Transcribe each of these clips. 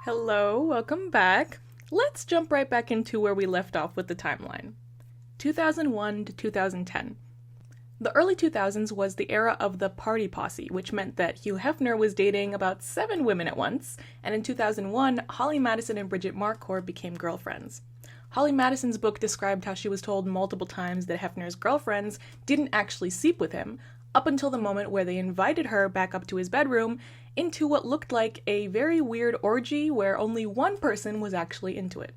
Hello, welcome back. Let's jump right back into where we left off with the timeline. 2001 to 2010. The early 2000s was the era of the party posse, which meant that Hugh Hefner was dating about 7 women at once, and in 2001, Holly Madison and Bridget Marcourt became girlfriends. Holly Madison's book described how she was told multiple times that Hefner's girlfriends didn't actually sleep with him, up until the moment where they invited her back up to his bedroom into what looked like a very weird orgy where only one person was actually into it.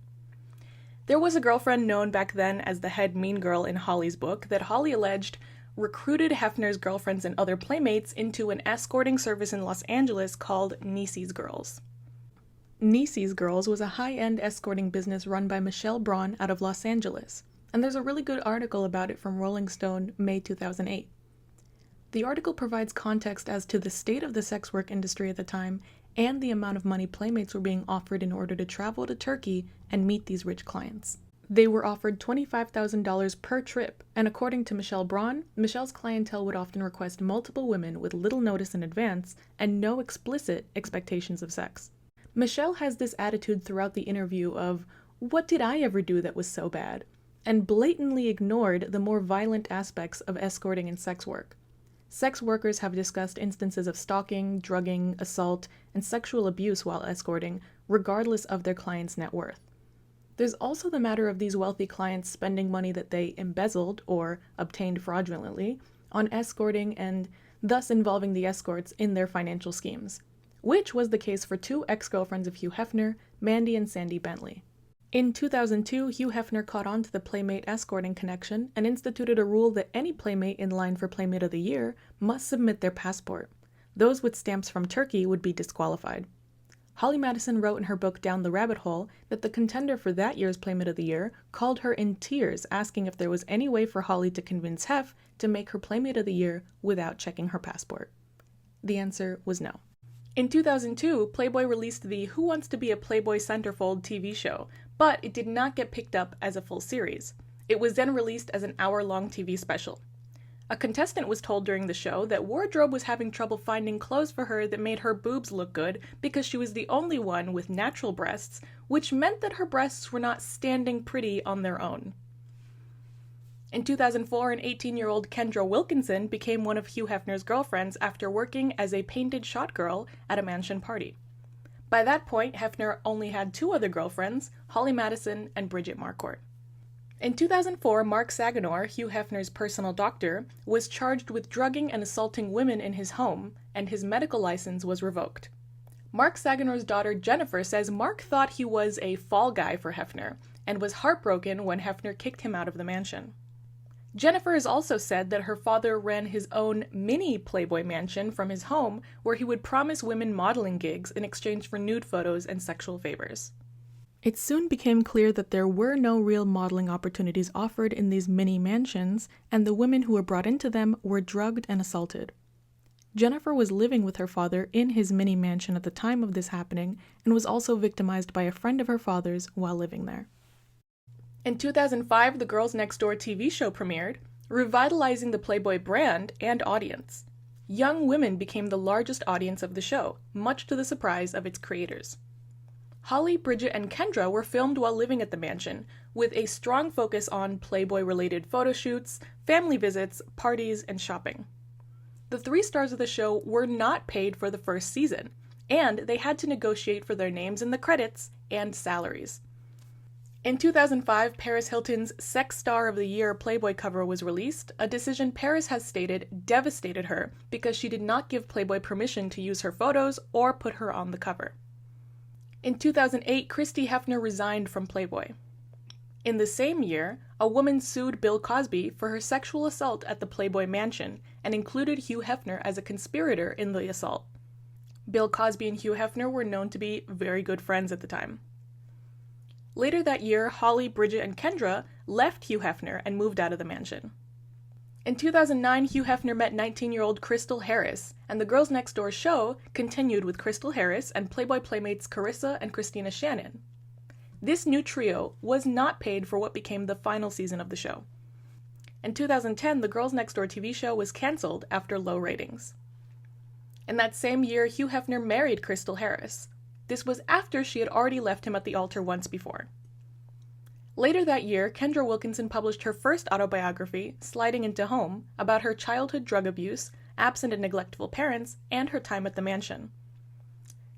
There was a girlfriend known back then as the head mean girl in Holly's book that Holly alleged recruited Hefner's girlfriends and other playmates into an escorting service in Los Angeles called Niecy's Girls. Niecy's Girls was a high-end escorting business run by Michelle Braun out of Los Angeles, and there's a really good article about it from Rolling Stone, May 2008. The article provides context as to the state of the sex work industry at the time and the amount of money playmates were being offered in order to travel to Turkey and meet these rich clients. They were offered $25,000 per trip, and according to Michelle Braun, Michelle's clientele would often request multiple women with little notice in advance and no explicit expectations of sex. Michelle has this attitude throughout the interview of, "What did I ever do that was so bad?" and blatantly ignored the more violent aspects of escorting and sex work. Sex workers have discussed instances of stalking, drugging, assault, and sexual abuse while escorting, regardless of their client's net worth. There's also the matter of these wealthy clients spending money that they embezzled or obtained fraudulently on escorting and thus involving the escorts in their financial schemes, which was the case for 2 ex-girlfriends of Hugh Hefner, Mandy and Sandy Bentley. In 2002, Hugh Hefner caught on to the Playmate escorting connection and instituted a rule that any Playmate in line for Playmate of the Year must submit their passport. Those with stamps from Turkey would be disqualified. Holly Madison wrote in her book Down the Rabbit Hole that the contender for that year's Playmate of the Year called her in tears asking if there was any way for Holly to convince Hef to make her Playmate of the Year without checking her passport. The answer was no. In 2002, Playboy released the Who Wants to Be a Playboy Centerfold TV show, but it did not get picked up as a full series. It was then released as an hour-long TV special. A contestant was told during the show that wardrobe was having trouble finding clothes for her that made her boobs look good because she was the only one with natural breasts, which meant that her breasts were not standing pretty on their own. In 2004, an 18-year-old Kendra Wilkinson became one of Hugh Hefner's girlfriends after working as a painted shot girl at a mansion party. By that point, Hefner only had 2 other girlfriends, Holly Madison and Bridget Marcourt. In 2004, Mark Saganor, Hugh Hefner's personal doctor, was charged with drugging and assaulting women in his home, and his medical license was revoked. Mark Saganor's daughter Jennifer says Mark thought he was a fall guy for Hefner, and was heartbroken when Hefner kicked him out of the mansion. Jennifer has also said that her father ran his own mini Playboy mansion from his home where he would promise women modeling gigs in exchange for nude photos and sexual favors. It soon became clear that there were no real modeling opportunities offered in these mini mansions, and the women who were brought into them were drugged and assaulted. Jennifer was living with her father in his mini mansion at the time of this happening and was also victimized by a friend of her father's while living there. In 2005, the Girls Next Door TV show premiered, revitalizing the Playboy brand and audience. Young women became the largest audience of the show, much to the surprise of its creators. Holly, Bridget, and Kendra were filmed while living at the mansion, with a strong focus on Playboy-related photo shoots, family visits, parties, and shopping. The 3 stars of the show were not paid for the first season, and they had to negotiate for their names in the credits and salaries. In 2005, Paris Hilton's Sex Star of the Year Playboy cover was released, a decision Paris has stated devastated her because she did not give Playboy permission to use her photos or put her on the cover. In 2008, Christie Hefner resigned from Playboy. In the same year, a woman sued Bill Cosby for her sexual assault at the Playboy mansion and included Hugh Hefner as a conspirator in the assault. Bill Cosby and Hugh Hefner were known to be very good friends at the time. Later that year, Holly, Bridget, and Kendra left Hugh Hefner and moved out of the mansion. In 2009, Hugh Hefner met 19-year-old Crystal Harris, and the Girls Next Door show continued with Crystal Harris and Playboy playmates Carissa and Christina Shannon. This new trio was not paid for what became the final season of the show. In 2010, the Girls Next Door TV show was canceled after low ratings. In that same year, Hugh Hefner married Crystal Harris. This was after she had already left him at the altar once before. Later that year, Kendra Wilkinson published her first autobiography, Sliding Into Home, about her childhood drug abuse, absent and neglectful parents, and her time at the mansion.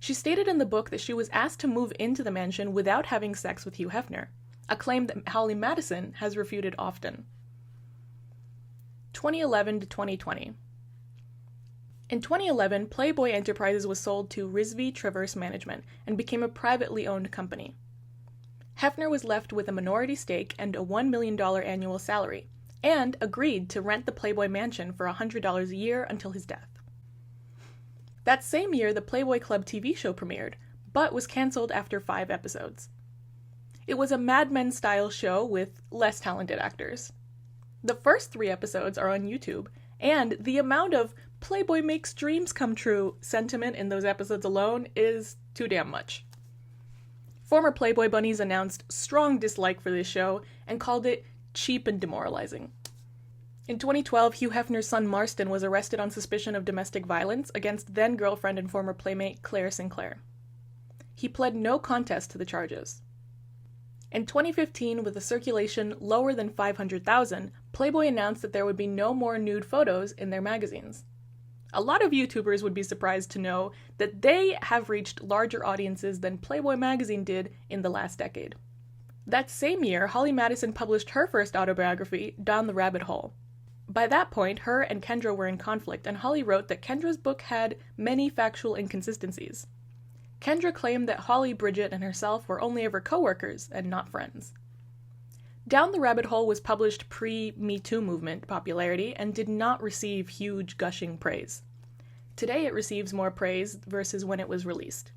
She stated in the book that she was asked to move into the mansion without having sex with Hugh Hefner, a claim that Holly Madison has refuted often. 2011 to 2020. In 2011, Playboy Enterprises was sold to Rizvi Traverse Management and became a privately owned company. Hefner was left with a minority stake and a $1 million annual salary, and agreed to rent the Playboy mansion for $100 a year until his death. That same year, the Playboy Club TV show premiered, but was canceled after 5 episodes. It was a Mad Men-style show with less talented actors. The first 3 episodes are on YouTube, and the amount of Playboy makes dreams come true sentiment in those episodes alone is too damn much. Former Playboy bunnies announced strong dislike for this show and called it cheap and demoralizing. In 2012, Hugh Hefner's son Marston was arrested on suspicion of domestic violence against then-girlfriend and former playmate Claire Sinclair. He pled no contest to the charges. In 2015, with a circulation lower than 500,000, Playboy announced that there would be no more nude photos in their magazines. A lot of YouTubers would be surprised to know that they have reached larger audiences than Playboy magazine did in the last decade. That same year, Holly Madison published her first autobiography, Down the Rabbit Hole. By that point, her and Kendra were in conflict, and Holly wrote that Kendra's book had many factual inconsistencies. Kendra claimed that Holly, Bridget, and herself were only ever co-workers and not friends. Down the Rabbit Hole was published pre-Me Too movement popularity and did not receive huge gushing praise. Today it receives more praise versus when it was released.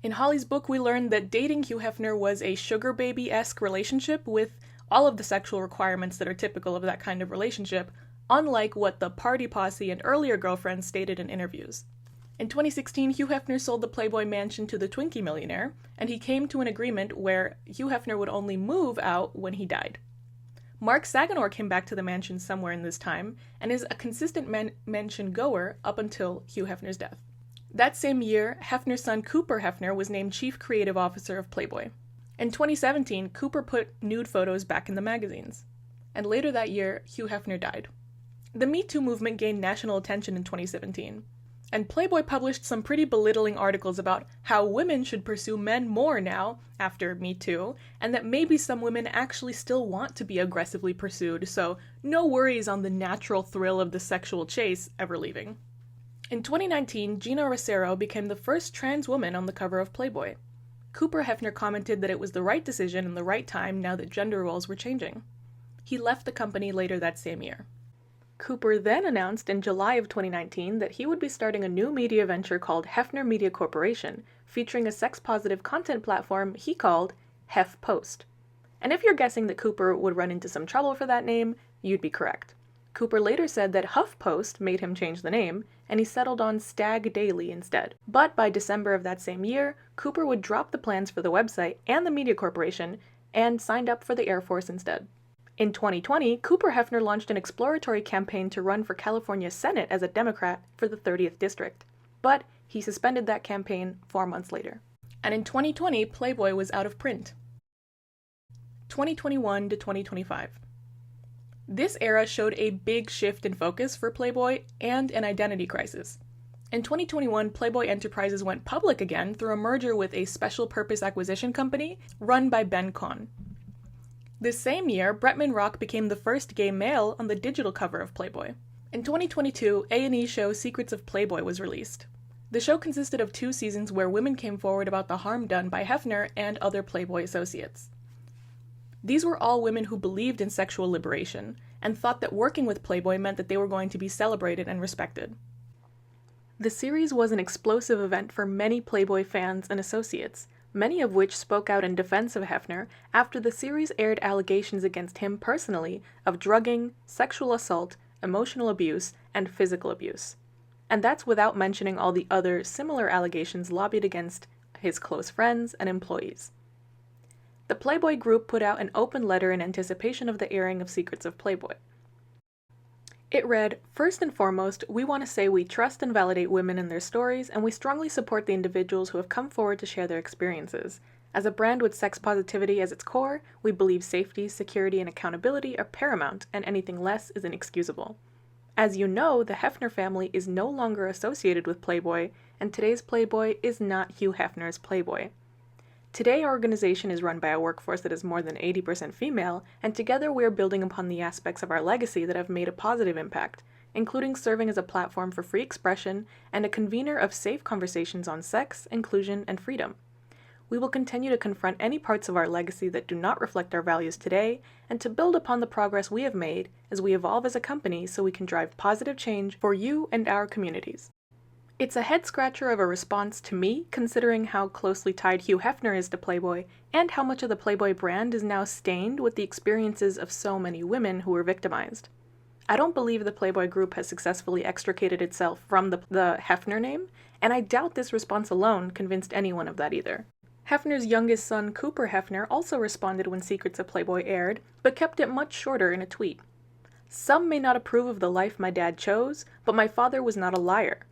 In Holly's book, we learned that dating Hugh Hefner was a sugar baby-esque relationship with all of the sexual requirements that are typical of that kind of relationship, unlike what the party posse and earlier girlfriends stated in interviews. In 2016, Hugh Hefner sold the Playboy mansion to the Twinkie millionaire, and he came to an agreement where Hugh Hefner would only move out when he died. Mark Saganor came back to the mansion somewhere in this time, and is a consistent mansion goer up until Hugh Hefner's death. That same year, Hefner's son Cooper Hefner was named Chief Creative Officer of Playboy. In 2017, Cooper put nude photos back in the magazines. And later that year, Hugh Hefner died. The Me Too movement gained national attention in 2017. And Playboy published some pretty belittling articles about how women should pursue men more now, after Me Too, and that maybe some women actually still want to be aggressively pursued, so no worries on the natural thrill of the sexual chase ever leaving. In 2019, Gina Rosero became the first trans woman on the cover of Playboy. Cooper Hefner commented that it was the right decision and the right time now that gender roles were changing. He left the company later that same year. Cooper then announced in July of 2019 that he would be starting a new media venture called Hefner Media Corporation, featuring a sex-positive content platform he called HefPost. And if you're guessing that Cooper would run into some trouble for that name, you'd be correct. Cooper later said that HuffPost made him change the name, and he settled on Stag Daily instead. But by December of that same year, Cooper would drop the plans for the website and the media corporation, and signed up for the Air Force instead. In 2020, Cooper Hefner launched an exploratory campaign to run for California Senate as a Democrat for the 30th District. But he suspended that campaign 4 months later. And in 2020, Playboy was out of print. 2021 to 2025. This era showed a big shift in focus for Playboy and an identity crisis. In 2021, Playboy Enterprises went public again through a merger with a special purpose acquisition company run by Ben Cohn. This same year, Bretman Rock became the first gay male on the digital cover of Playboy. In 2022, A&E show Secrets of Playboy was released. The show consisted of 2 seasons where women came forward about the harm done by Hefner and other Playboy associates. These were all women who believed in sexual liberation and thought that working with Playboy meant that they were going to be celebrated and respected. The series was an explosive event for many Playboy fans and associates, many of which spoke out in defense of Hefner after the series aired allegations against him personally of drugging, sexual assault, emotional abuse, and physical abuse. And that's without mentioning all the other similar allegations lobbied against his close friends and employees. The Playboy Group put out an open letter in anticipation of the airing of Secrets of Playboy. It read, "First and foremost, we want to say we trust and validate women and their stories, and we strongly support the individuals who have come forward to share their experiences. As a brand with sex positivity as its core, we believe safety, security, and accountability are paramount, and anything less is inexcusable. As you know, the Hefner family is no longer associated with Playboy, and today's Playboy is not Hugh Hefner's Playboy. Today, our organization is run by a workforce that is more than 80% female, and together we are building upon the aspects of our legacy that have made a positive impact, including serving as a platform for free expression and a convener of safe conversations on sex, inclusion, and freedom. We will continue to confront any parts of our legacy that do not reflect our values today, and to build upon the progress we have made as we evolve as a company so we can drive positive change for you and our communities." It's a head-scratcher of a response to me, considering how closely tied Hugh Hefner is to Playboy, and how much of the Playboy brand is now stained with the experiences of so many women who were victimized. I don't believe the Playboy group has successfully extricated itself from the Hefner name, and I doubt this response alone convinced anyone of that either. Hefner's youngest son, Cooper Hefner, also responded when Secrets of Playboy aired, but kept it much shorter in a tweet. "Some may not approve of the life my dad chose, but my father was not a liar.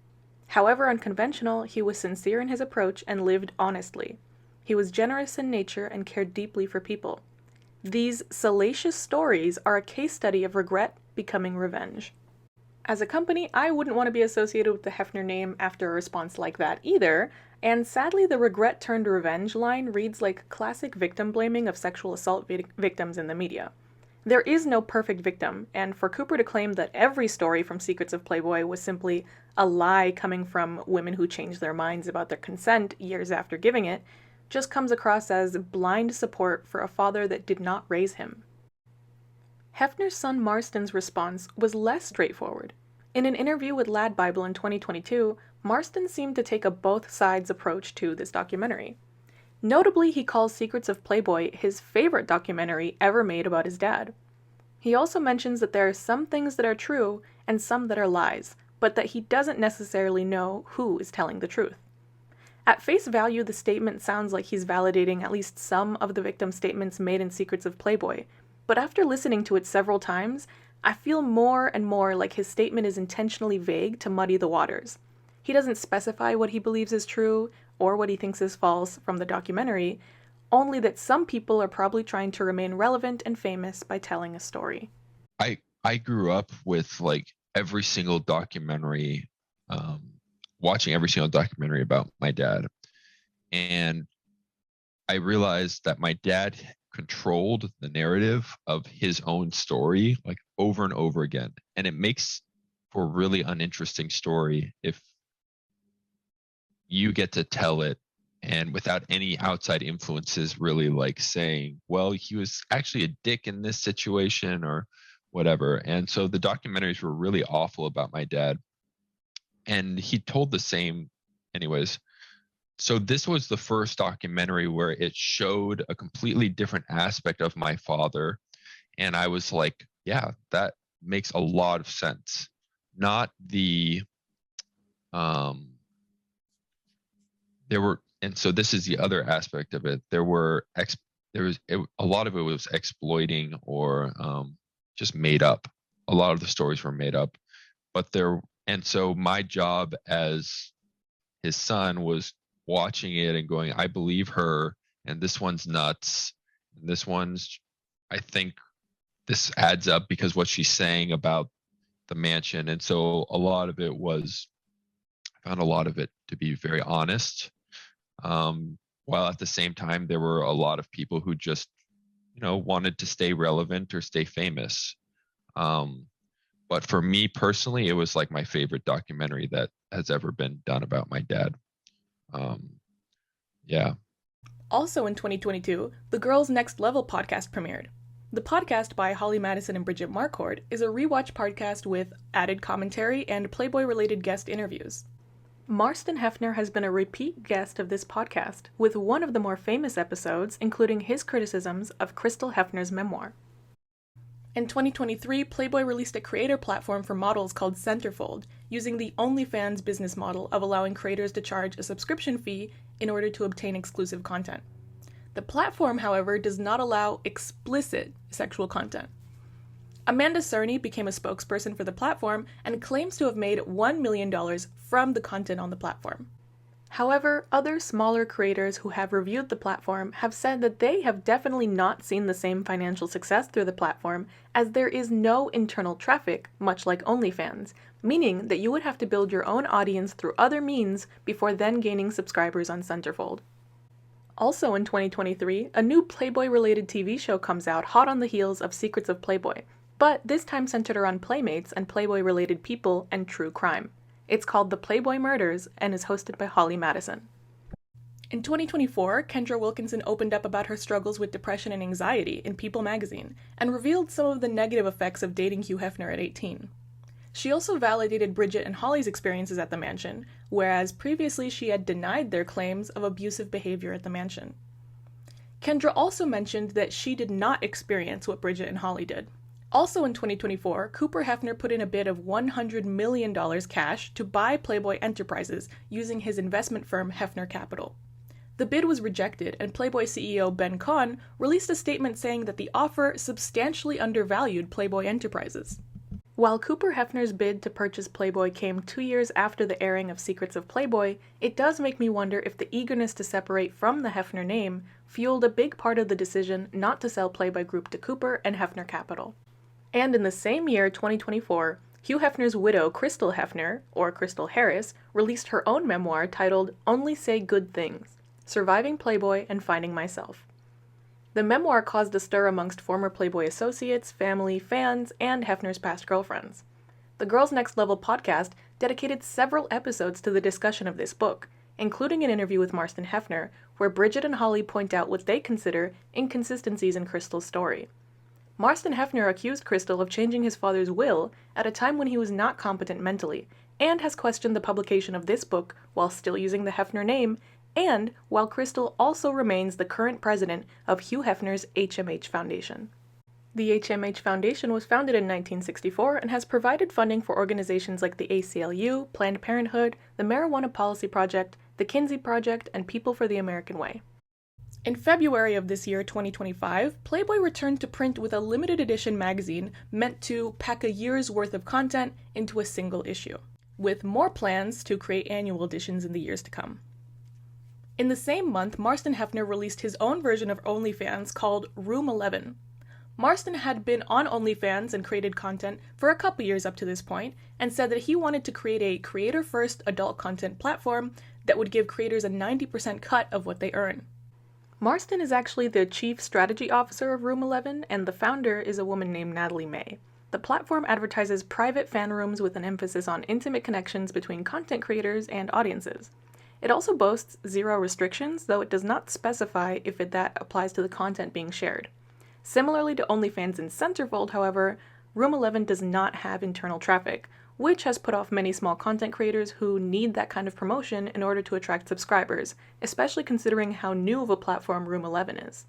However unconventional, he was sincere in his approach and lived honestly. He was generous in nature and cared deeply for people. These salacious stories are a case study of regret becoming revenge." As a company, I wouldn't want to be associated with the Hefner name after a response like that either, and sadly the regret turned revenge line reads like classic victim blaming of sexual assault victims in the media. There is no perfect victim, and for Cooper to claim that every story from Secrets of Playboy was simply a lie coming from women who changed their minds about their consent years after giving it just comes across as blind support for a father that did not raise him. Hefner's son Marston's response was less straightforward. In an interview with Lad Bible in 2022, Marston seemed to take a both sides approach to this documentary. Notably, he calls Secrets of Playboy his favorite documentary ever made about his dad. He also mentions that there are some things that are true and some that are lies, but that he doesn't necessarily know who is telling the truth. At face value, the statement sounds like he's validating at least some of the victim statements made in Secrets of Playboy, but after listening to it several times, I feel more and more like his statement is intentionally vague to muddy the waters. He doesn't specify what he believes is true or what he thinks is false from the documentary, only that some people are probably trying to remain relevant and famous by telling a story. I grew up with like every single documentary, watching every single documentary about my dad. And I realized that my dad controlled the narrative of his own story like over and over again. And it makes for a really uninteresting story if you get to tell it and without any outside influences really like saying, well, he was actually a dick in this situation or whatever. And so the documentaries were really awful about my dad. And he told the same anyways. So this was the first documentary where it showed a completely different aspect of my father. And I was like, yeah, that makes a lot of sense. Not the, and so this is the other aspect of it. A lot of it was exploiting or just made up. A lot of the stories were made up, and so my job as his son was watching it and going, I believe her, and this one's nuts, and this one's, I think this adds up because what she's saying about the mansion. And so I found a lot of it to be very honest. While at the same time, there were a lot of people who just, wanted to stay relevant or stay famous. But for me personally, it was like my favorite documentary that has ever been done about my dad. Yeah. Also in 2022, the Girls Next Level podcast premiered. The podcast by Holly Madison and Bridget Marcourt is a rewatch podcast with added commentary and Playboy-related guest interviews. Marston Hefner has been a repeat guest of this podcast, with one of the more famous episodes including his criticisms of Crystal Hefner's memoir. In 2023, Playboy released a creator platform for models called Centerfold, using the OnlyFans business model of allowing creators to charge a subscription fee in order to obtain exclusive content. The platform, however, does not allow explicit sexual content. Amanda Cerny became a spokesperson for the platform and claims to have made $1 million from the content on the platform. However, other smaller creators who have reviewed the platform have said that they have definitely not seen the same financial success through the platform, as there is no internal traffic, much like OnlyFans, meaning that you would have to build your own audience through other means before then gaining subscribers on Centerfold. Also in 2023, a new Playboy-related TV show comes out hot on the heels of Secrets of Playboy, but this time centered around playmates and Playboy-related people and true crime. It's called The Playboy Murders and is hosted by Holly Madison. In 2024, Kendra Wilkinson opened up about her struggles with depression and anxiety in People magazine and revealed some of the negative effects of dating Hugh Hefner at 18. She also validated Bridget and Holly's experiences at the mansion, whereas previously she had denied their claims of abusive behavior at the mansion. Kendra also mentioned that she did not experience what Bridget and Holly did. Also in 2024, Cooper Hefner put in a bid of $100 million cash to buy Playboy Enterprises using his investment firm Hefner Capital. The bid was rejected, and Playboy CEO Ben Kahn released a statement saying that the offer substantially undervalued Playboy Enterprises. While Cooper Hefner's bid to purchase Playboy came 2 years after the airing of Secrets of Playboy, it does make me wonder if the eagerness to separate from the Hefner name fueled a big part of the decision not to sell Playboy Group to Cooper and Hefner Capital. And in the same year, 2024, Hugh Hefner's widow, Crystal Hefner, or Crystal Harris, released her own memoir titled Only Say Good Things: Surviving Playboy and Finding Myself. The memoir caused a stir amongst former Playboy associates, family, fans, and Hefner's past girlfriends. The Girls Next Level podcast dedicated several episodes to the discussion of this book, including an interview with Marston Hefner, where Bridget and Holly point out what they consider inconsistencies in Crystal's story. Marston Hefner accused Crystal of changing his father's will at a time when he was not competent mentally, and has questioned the publication of this book while still using the Hefner name, and while Crystal also remains the current president of Hugh Hefner's HMH Foundation. The HMH Foundation was founded in 1964 and has provided funding for organizations like the ACLU, Planned Parenthood, the Marijuana Policy Project, the Kinsey Project, and People for the American Way. In February of this year, 2025, Playboy returned to print with a limited edition magazine meant to pack a year's worth of content into a single issue, with more plans to create annual editions in the years to come. In the same month, Marston Hefner released his own version of OnlyFans called Room 11. Marston had been on OnlyFans and created content for a couple years up to this point, and said that he wanted to create a creator-first adult content platform that would give creators a 90% cut of what they earn. Marston is actually the chief strategy officer of Room 11, and the founder is a woman named Natalie May. The platform advertises private fan rooms with an emphasis on intimate connections between content creators and audiences. It also boasts zero restrictions, though it does not specify if that applies to the content being shared. Similarly to OnlyFans and Centerfold, however, Room 11 does not have internal traffic, which has put off many small content creators who need that kind of promotion in order to attract subscribers, especially considering how new of a platform Room 11 is.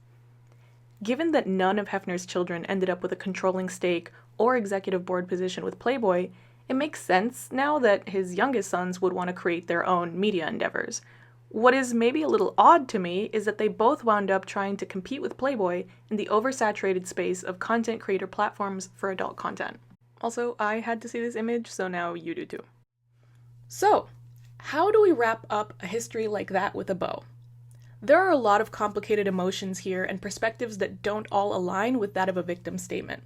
Given that none of Hefner's children ended up with a controlling stake or executive board position with Playboy, it makes sense now that his youngest sons would want to create their own media endeavors. What is maybe a little odd to me is that they both wound up trying to compete with Playboy in the oversaturated space of content creator platforms for adult content. Also, I had to see this image, so now you do too. So, how do we wrap up a history like that with a bow? There are a lot of complicated emotions here and perspectives that don't all align with that of a victim statement.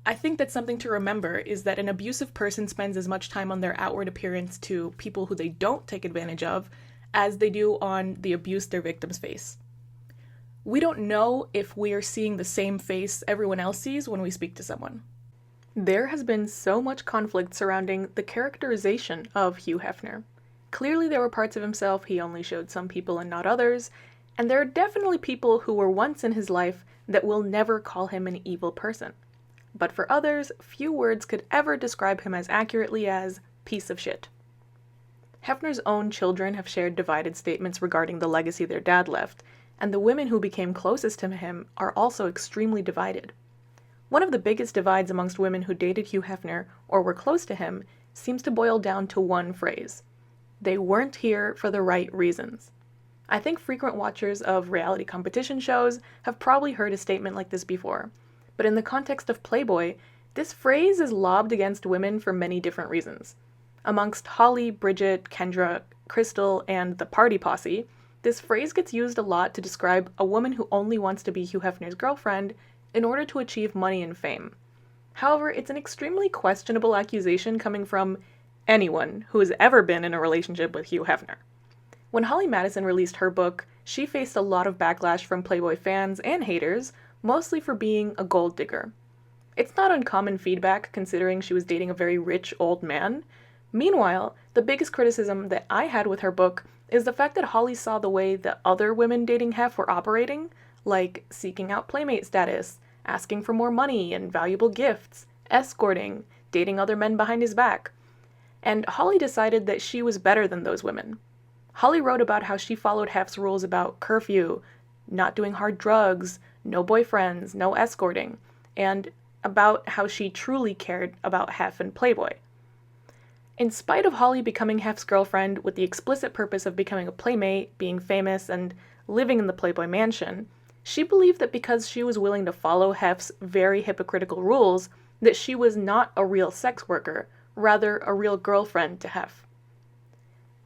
I think that something to remember is that an abusive person spends as much time on their outward appearance to people who they don't take advantage of as they do on the abuse their victims face. We don't know if we are seeing the same face everyone else sees when we speak to someone. There has been so much conflict surrounding the characterization of Hugh Hefner. Clearly there were parts of himself he only showed some people and not others, and there are definitely people who were once in his life that will never call him an evil person. But for others, few words could ever describe him as accurately as piece of shit. Hefner's own children have shared divided statements regarding the legacy their dad left, and the women who became closest to him are also extremely divided. One of the biggest divides amongst women who dated Hugh Hefner or were close to him seems to boil down to one phrase: they weren't here for the right reasons. I think frequent watchers of reality competition shows have probably heard a statement like this before. but in the context of Playboy, this phrase is lobbed against women for many different reasons. Amongst Holly, Bridget, Kendra, Crystal, and the party posse, this phrase gets used a lot to describe a woman who only wants to be Hugh Hefner's girlfriend in order to achieve money and fame. However, it's an extremely questionable accusation coming from anyone who has ever been in a relationship with Hugh Hefner. When Holly Madison released her book, she faced a lot of backlash from Playboy fans and haters, mostly for being a gold digger. It's not uncommon feedback considering she was dating a very rich old man. Meanwhile, the biggest criticism that I had with her book is the fact that Holly saw the way that other women dating Hef were operating, like seeking out playmate status, asking for more money and valuable gifts, escorting, dating other men behind his back. And Holly decided that she was better than those women. Holly wrote about how she followed Hef's rules about curfew, not doing hard drugs, no boyfriends, no escorting, and about how she truly cared about Hef and Playboy. In spite of Holly becoming Hef's girlfriend with the explicit purpose of becoming a playmate, being famous, and living in the Playboy mansion, she believed that because she was willing to follow Hef's very hypocritical rules, that she was not a real sex worker, rather a real girlfriend to Hef.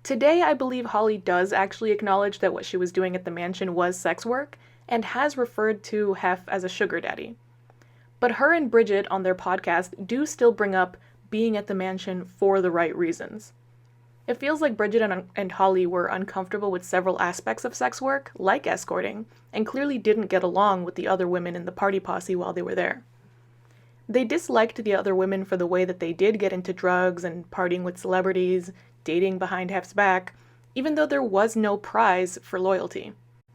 Today, I believe Holly does actually acknowledge that what she was doing at the mansion was sex work, and has referred to Hef as a sugar daddy. But her and Bridget on their podcast do still bring up being at the mansion for the right reasons. It feels like Bridget and Holly were uncomfortable with several aspects of sex work, like escorting, and clearly didn't get along with the other women in the party posse while they were there. They disliked the other women for the way that they did get into drugs and partying with celebrities, dating behind Hef's back, even though there was no prize for loyalty.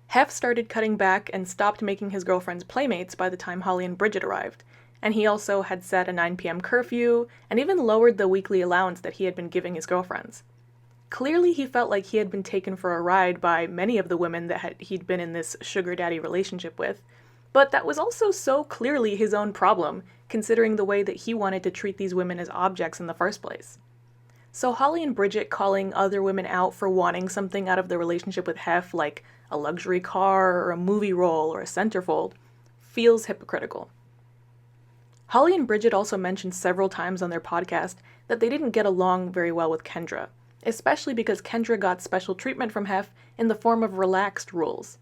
Hef started cutting back and stopped making his girlfriends playmates by the time Holly and Bridget arrived, and he also had set a 9 p.m. curfew and even lowered the weekly allowance that he had been giving his girlfriends. Clearly, he felt like he had been taken for a ride by many of the women that he'd been in this sugar daddy relationship with, but that was also so clearly his own problem, considering the way that he wanted to treat these women as objects in the first place. So Holly and Bridget calling other women out for wanting something out of the relationship with Hef, like a luxury car or a movie role or a centerfold, feels hypocritical. Holly and Bridget also mentioned several times on their podcast that they didn't get along very well with Kendra, especially because Kendra got special treatment from Hef in the form of relaxed rules.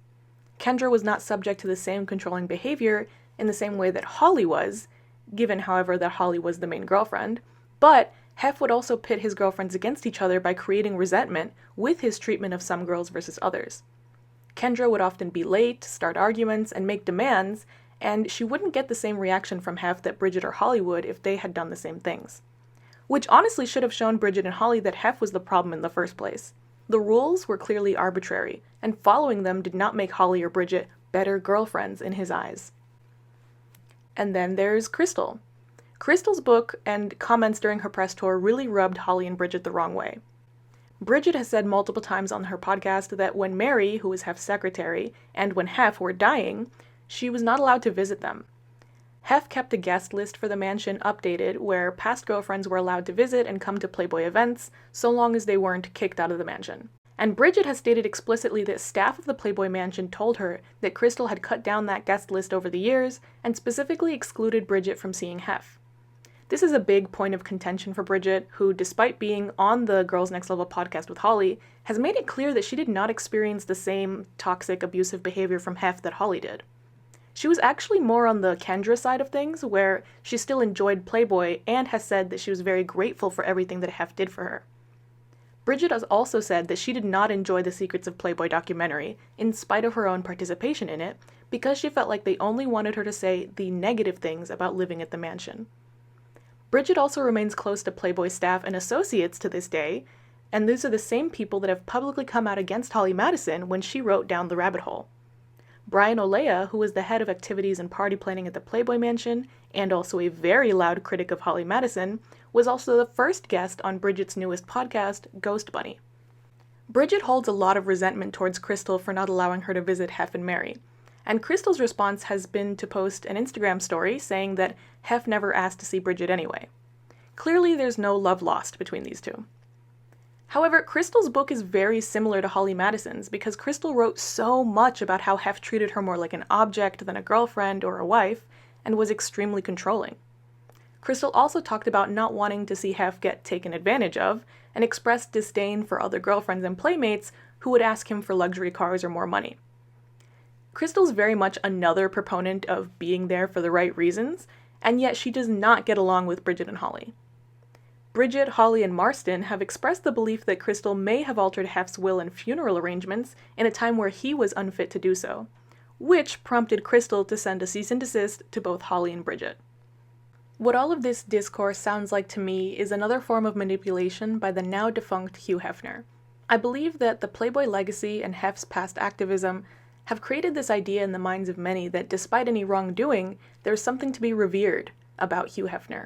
Kendra was not subject to the same controlling behavior in the same way that Holly was, given, however, that Holly was the main girlfriend, but Hef would also pit his girlfriends against each other by creating resentment with his treatment of some girls versus others. Kendra would often be late, start arguments, and make demands, and she wouldn't get the same reaction from Hef that Bridget or Holly would if they had done the same things. Which honestly should have shown Bridget and Holly that Hef was the problem in the first place. The rules were clearly arbitrary, and following them did not make Holly or Bridget better girlfriends in his eyes. And then there's Crystal. Crystal's book and comments during her press tour really rubbed Holly and Bridget the wrong way. Bridget has said multiple times on her podcast that when Mary, who was Hef's secretary, and when Hef were dying, she was not allowed to visit them. Hef kept a guest list for the mansion updated where past girlfriends were allowed to visit and come to Playboy events so long as they weren't kicked out of the mansion. And Bridget has stated explicitly that staff of the Playboy mansion told her that Crystal had cut down that guest list over the years and specifically excluded Bridget from seeing Hef. This is a big point of contention for Bridget, who, despite being on the Girls Next Level podcast with Holly, has made it clear that she did not experience the same toxic, abusive behavior from Hef that Holly did. She was actually more on the Kendra side of things, where she still enjoyed Playboy and has said that she was very grateful for everything that Hef did for her. Bridget has also said that she did not enjoy the Secrets of Playboy documentary, in spite of her own participation in it, because she felt like they only wanted her to say the negative things about living at the mansion. Bridget also remains close to Playboy staff and associates to this day, and these are the same people that have publicly come out against Holly Madison when she wrote Down the Rabbit Hole. Brian Olea, who was the head of activities and party planning at the Playboy Mansion, and also a very loud critic of Holly Madison, was also the first guest on Bridget's newest podcast, Ghost Bunny. Bridget holds a lot of resentment towards Crystal for not allowing her to visit Hef and Mary, and Crystal's response has been to post an Instagram story saying that Hef never asked to see Bridget anyway. Clearly, there's no love lost between these two. However, Crystal's book is very similar to Holly Madison's because Crystal wrote so much about how Hef treated her more like an object than a girlfriend or a wife, and was extremely controlling. Crystal also talked about not wanting to see Hef get taken advantage of, and expressed disdain for other girlfriends and playmates who would ask him for luxury cars or more money. Crystal's very much another proponent of being there for the right reasons, and yet she does not get along with Bridget and Holly. Bridget, Holly, and Marston have expressed the belief that Crystal may have altered Hef's will and funeral arrangements in a time where he was unfit to do so, which prompted Crystal to send a cease and desist to both Holly and Bridget. What all of this discourse sounds like to me is another form of manipulation by the now defunct Hugh Hefner. I believe that the Playboy legacy and Hef's past activism have created this idea in the minds of many that despite any wrongdoing, there's something to be revered about Hugh Hefner.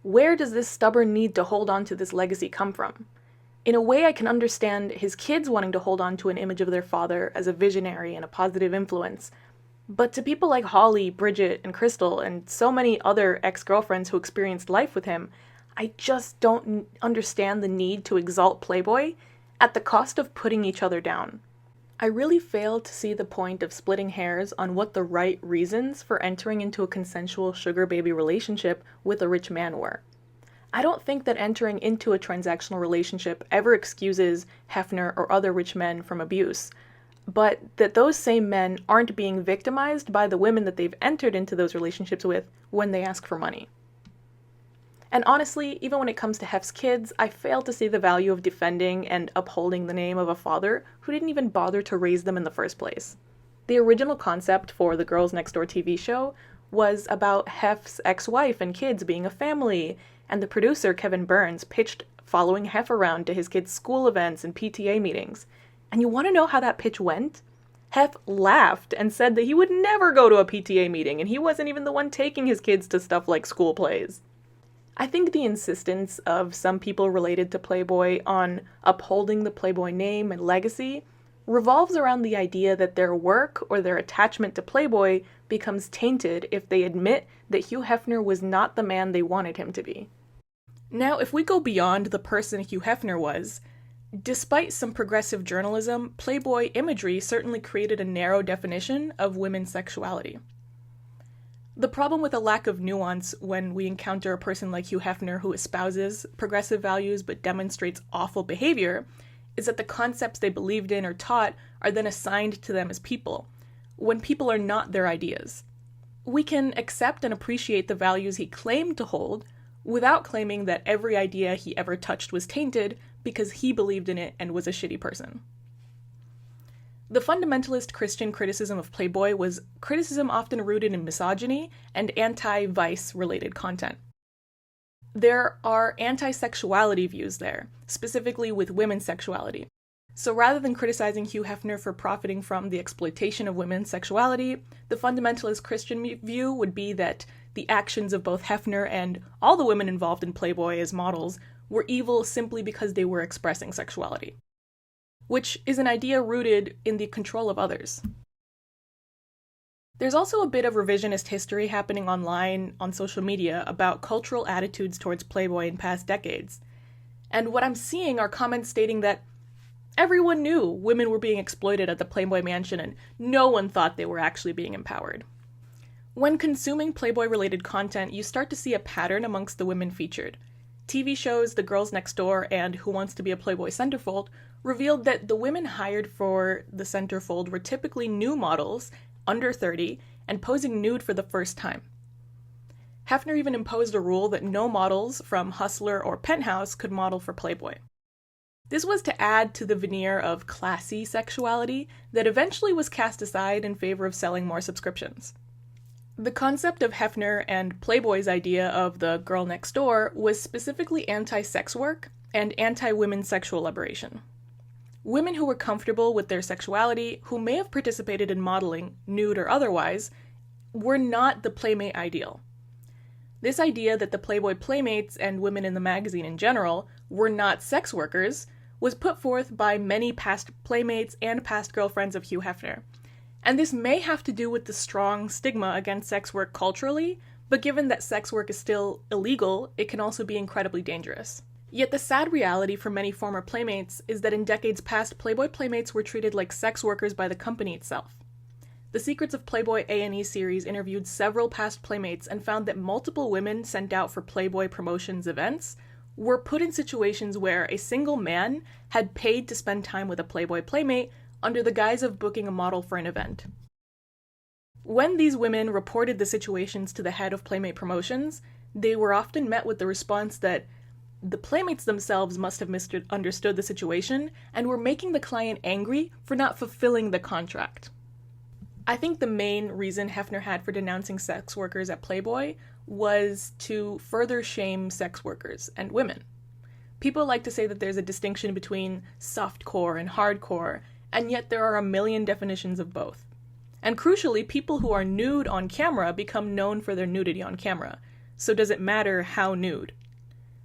Where does this stubborn need to hold on to this legacy come from? In a way, I can understand his kids wanting to hold on to an image of their father as a visionary and a positive influence, but to people like Holly, Bridget, and Crystal, and so many other ex-girlfriends who experienced life with him, I just don't understand the need to exalt Playboy at the cost of putting each other down. I really fail to see the point of splitting hairs on what the right reasons for entering into a consensual sugar baby relationship with a rich man were. I don't think that entering into a transactional relationship ever excuses Hefner or other rich men from abuse, but that those same men aren't being victimized by the women that they've entered into those relationships with when they ask for money. And honestly, even when it comes to Hef's kids, I fail to see the value of defending and upholding the name of a father who didn't even bother to raise them in the first place. The original concept for the Girls Next Door TV show was about Hef's ex-wife and kids being a family, and the producer, Kevin Burns, pitched following Hef around to his kids' school events and PTA meetings. And you want to know how that pitch went? Hef laughed and said that he would never go to a PTA meeting, and he wasn't even the one taking his kids to stuff like school plays. I think the insistence of some people related to Playboy on upholding the Playboy name and legacy revolves around the idea that their work or their attachment to Playboy becomes tainted if they admit that Hugh Hefner was not the man they wanted him to be. Now, if we go beyond the person Hugh Hefner was, despite some progressive journalism, Playboy imagery certainly created a narrow definition of women's sexuality. The problem with a lack of nuance when we encounter a person like Hugh Hefner who espouses progressive values but demonstrates awful behavior is that the concepts they believed in or taught are then assigned to them as people, when people are not their ideas. We can accept and appreciate the values he claimed to hold without claiming that every idea he ever touched was tainted because he believed in it and was a shitty person. The fundamentalist Christian criticism of Playboy was criticism often rooted in misogyny and anti-vice related content. There are anti-sexuality views there, specifically with women's sexuality. So rather than criticizing Hugh Hefner for profiting from the exploitation of women's sexuality, the fundamentalist Christian view would be that the actions of both Hefner and all the women involved in Playboy as models were evil simply because they were expressing sexuality, which is an idea rooted in the control of others. There's also a bit of revisionist history happening online on social media about cultural attitudes towards Playboy in past decades. And what I'm seeing are comments stating that everyone knew women were being exploited at the Playboy mansion and no one thought they were actually being empowered. When consuming Playboy-related content, you start to see a pattern amongst the women featured. TV shows The Girls Next Door and Who Wants to Be a Playboy Centerfold revealed that the women hired for the centerfold were typically new models, under 30, and posing nude for the first time. Hefner even imposed a rule that no models from Hustler or Penthouse could model for Playboy. This was to add to the veneer of classy sexuality that eventually was cast aside in favor of selling more subscriptions. The concept of Hefner and Playboy's idea of the girl next door was specifically anti-sex work and anti-women's sexual liberation. Women who were comfortable with their sexuality, who may have participated in modeling, nude or otherwise, were not the playmate ideal. This idea that the Playboy playmates and women in the magazine in general were not sex workers was put forth by many past playmates and past girlfriends of Hugh Hefner. And this may have to do with the strong stigma against sex work culturally, but given that sex work is still illegal, it can also be incredibly dangerous. Yet the sad reality for many former playmates is that in decades past, Playboy playmates were treated like sex workers by the company itself. The Secrets of Playboy A&E series interviewed several past Playmates and found that multiple women sent out for Playboy promotions events were put in situations where a single man had paid to spend time with a Playboy Playmate under the guise of booking a model for an event. When these women reported the situations to the head of Playmate Promotions, they were often met with the response that the Playmates themselves must have misunderstood the situation and were making the client angry for not fulfilling the contract. I think the main reason Hefner had for denouncing sex workers at Playboy was to further shame sex workers and women. People like to say that there's a distinction between softcore and hardcore, and yet there are a million definitions of both. And crucially, people who are nude on camera become known for their nudity on camera, so does it matter how nude?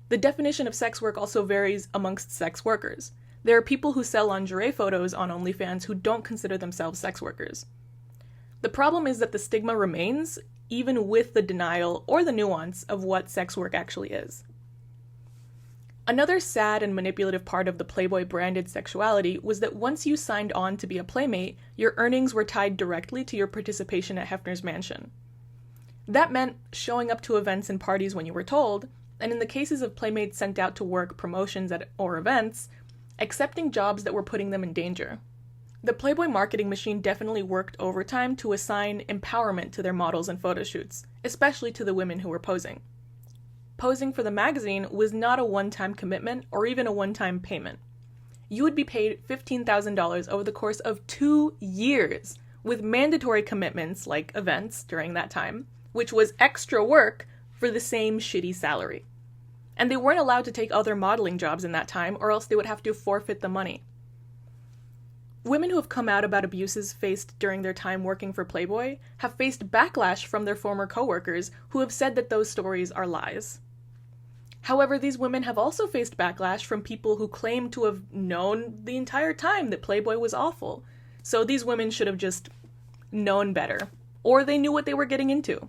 The definition of sex work also varies amongst sex workers. There are people who sell lingerie photos on OnlyFans who don't consider themselves sex workers. The problem is that the stigma remains, even with the denial or the nuance of what sex work actually is. Another sad and manipulative part of the Playboy branded sexuality was that once you signed on to be a Playmate, your earnings were tied directly to your participation at Hefner's mansion. That meant showing up to events and parties when you were told, and in the cases of Playmates sent out to work promotions or events, accepting jobs that were putting them in danger. The Playboy marketing machine definitely worked overtime to assign empowerment to their models and photo shoots, especially to the women who were posing. Posing for the magazine was not a one-time commitment or even a one-time payment. You would be paid $15,000 over the course of 2 years, with mandatory commitments like events during that time, which was extra work for the same shitty salary. And they weren't allowed to take other modeling jobs in that time, or else they would have to forfeit the money. Women who have come out about abuses faced during their time working for Playboy have faced backlash from their former coworkers who have said that those stories are lies. However, these women have also faced backlash from people who claim to have known the entire time that Playboy was awful. So these women should have just known better, or they knew what they were getting into.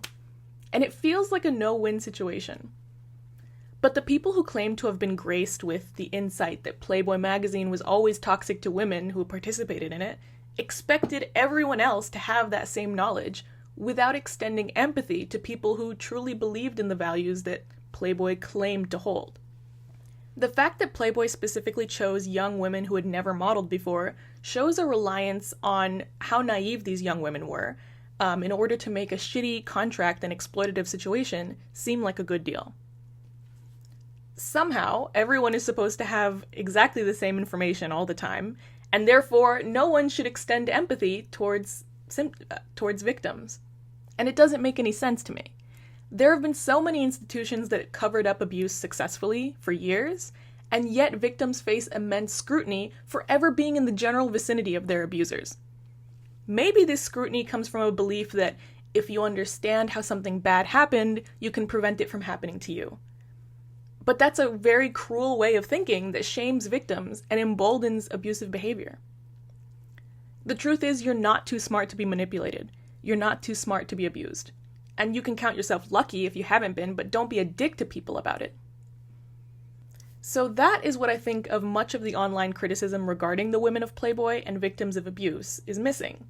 And it feels like a no-win situation. But the people who claim to have been graced with the insight that Playboy magazine was always toxic to women who participated in it expected everyone else to have that same knowledge without extending empathy to people who truly believed in the values that Playboy claimed to hold. The fact that Playboy specifically chose young women who had never modeled before shows a reliance on how naive these young women were in order to make a shitty contract and exploitative situation seem like a good deal. Somehow, everyone is supposed to have exactly the same information all the time, and therefore no one should extend empathy towards victims. And it doesn't make any sense to me. There have been so many institutions that covered up abuse successfully for years, and yet victims face immense scrutiny for ever being in the general vicinity of their abusers. Maybe this scrutiny comes from a belief that if you understand how something bad happened, you can prevent it from happening to you. But that's a very cruel way of thinking that shames victims and emboldens abusive behavior. The truth is, you're not too smart to be manipulated. You're not too smart to be abused. And you can count yourself lucky if you haven't been, but don't be a dick to people about it. So that is what I think of much of the online criticism regarding the women of Playboy and victims of abuse is missing.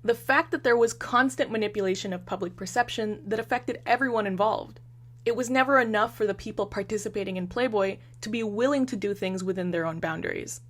The fact that there was constant manipulation of public perception that affected everyone involved. It was never enough for the people participating in Playboy to be willing to do things within their own boundaries.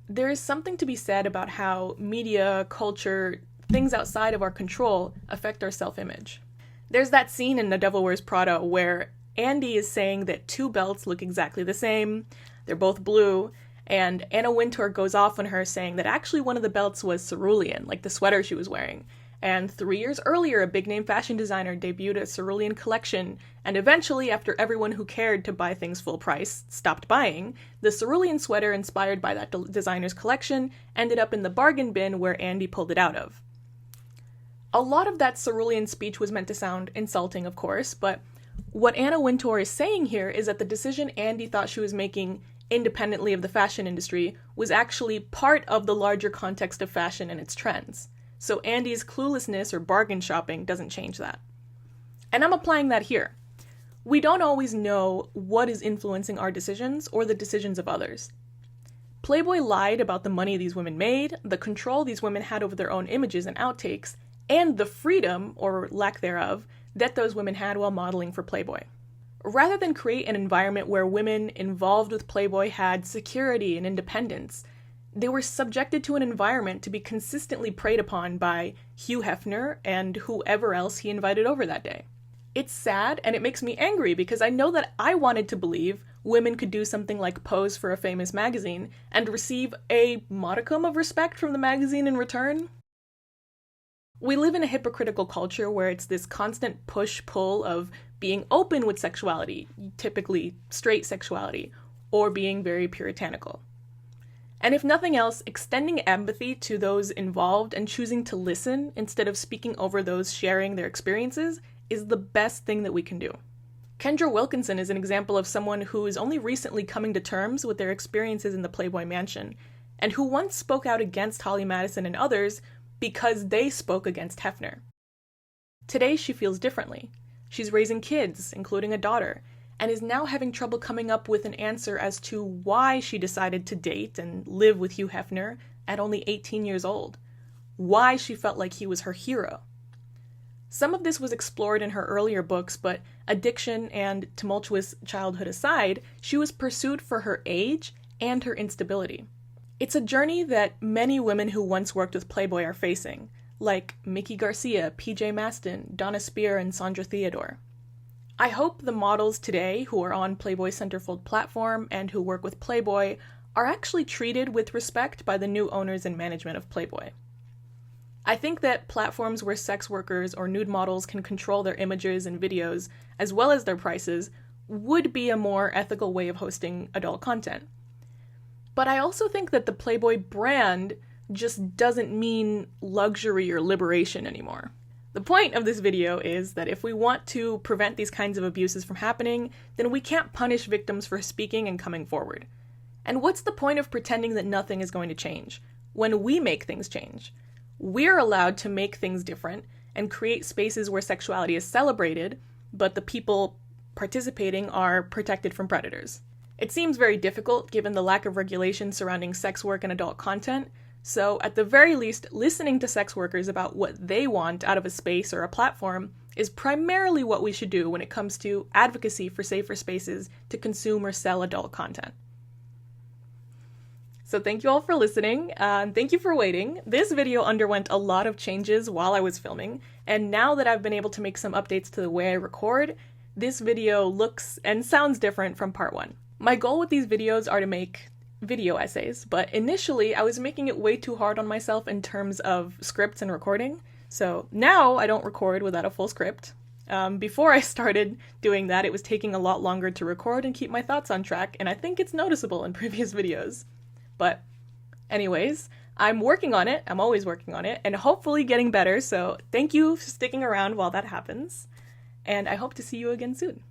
There is something to be said about how media, culture, things outside of our control affect our self-image. There's that scene in The Devil Wears Prada where Andy is saying that two belts look exactly the same, they're both blue, and Anna Wintour goes off on her saying that actually one of the belts was cerulean, like the sweater she was wearing. And 3 years earlier, a big-name fashion designer debuted a cerulean collection, and eventually, after everyone who cared to buy things full price stopped buying, the cerulean sweater inspired by that designer's collection ended up in the bargain bin where Andy pulled it out of. A lot of that cerulean speech was meant to sound insulting, of course, but what Anna Wintour is saying here is that the decision Andy thought she was making independently of the fashion industry was actually part of the larger context of fashion and its trends. So Andy's cluelessness or bargain shopping doesn't change that. And I'm applying that here. We don't always know what is influencing our decisions or the decisions of others. Playboy lied about the money these women made, the control these women had over their own images and outtakes, and the freedom, or lack thereof, that those women had while modeling for Playboy. Rather than create an environment where women involved with Playboy had security and independence, they were subjected to an environment to be consistently preyed upon by Hugh Hefner and whoever else he invited over that day. It's sad, and it makes me angry because I know that I wanted to believe women could do something like pose for a famous magazine and receive a modicum of respect from the magazine in return. We live in a hypocritical culture where it's this constant push-pull of being open with sexuality, typically straight sexuality, or being very puritanical. And if nothing else, extending empathy to those involved and choosing to listen instead of speaking over those sharing their experiences is the best thing that we can do. Kendra Wilkinson is an example of someone who is only recently coming to terms with their experiences in the Playboy Mansion, and who once spoke out against Holly Madison and others because they spoke against Hefner. Today she feels differently. She's raising kids, including a daughter, and is now having trouble coming up with an answer as to why she decided to date and live with Hugh Hefner at only 18 years old. Why she felt like he was her hero. Some of this was explored in her earlier books, but addiction and tumultuous childhood aside, she was pursued for her age and her instability. It's a journey that many women who once worked with Playboy are facing, like Mickey Garcia, PJ Maston, Donna Spear, and Sandra Theodore. I hope the models today who are on Playboy's centerfold platform and who work with Playboy are actually treated with respect by the new owners and management of Playboy. I think that platforms where sex workers or nude models can control their images and videos, as well as their prices, would be a more ethical way of hosting adult content. But I also think that the Playboy brand just doesn't mean luxury or liberation anymore. The point of this video is that if we want to prevent these kinds of abuses from happening, then we can't punish victims for speaking and coming forward. And what's the point of pretending that nothing is going to change when we make things change? We're allowed to make things different and create spaces where sexuality is celebrated, but the people participating are protected from predators. It seems very difficult given the lack of regulation surrounding sex work and adult content, so at the very least, listening to sex workers about what they want out of a space or a platform is primarily what we should do when it comes to advocacy for safer spaces to consume or sell adult content. So thank you all for listening, and thank you for waiting. This video underwent a lot of changes while I was filming, and now that I've been able to make some updates to the way I record, this video looks and sounds different from part 1. My goal with these videos are to make video essays, but initially I was making it way too hard on myself in terms of scripts and recording, so now I don't record without a full script. Before I started doing that, it was taking a lot longer to record and keep my thoughts on track, and I think it's noticeable in previous videos. But anyways, I'm working on it, I'm always working on it, and hopefully getting better, so thank you for sticking around while that happens, and I hope to see you again soon.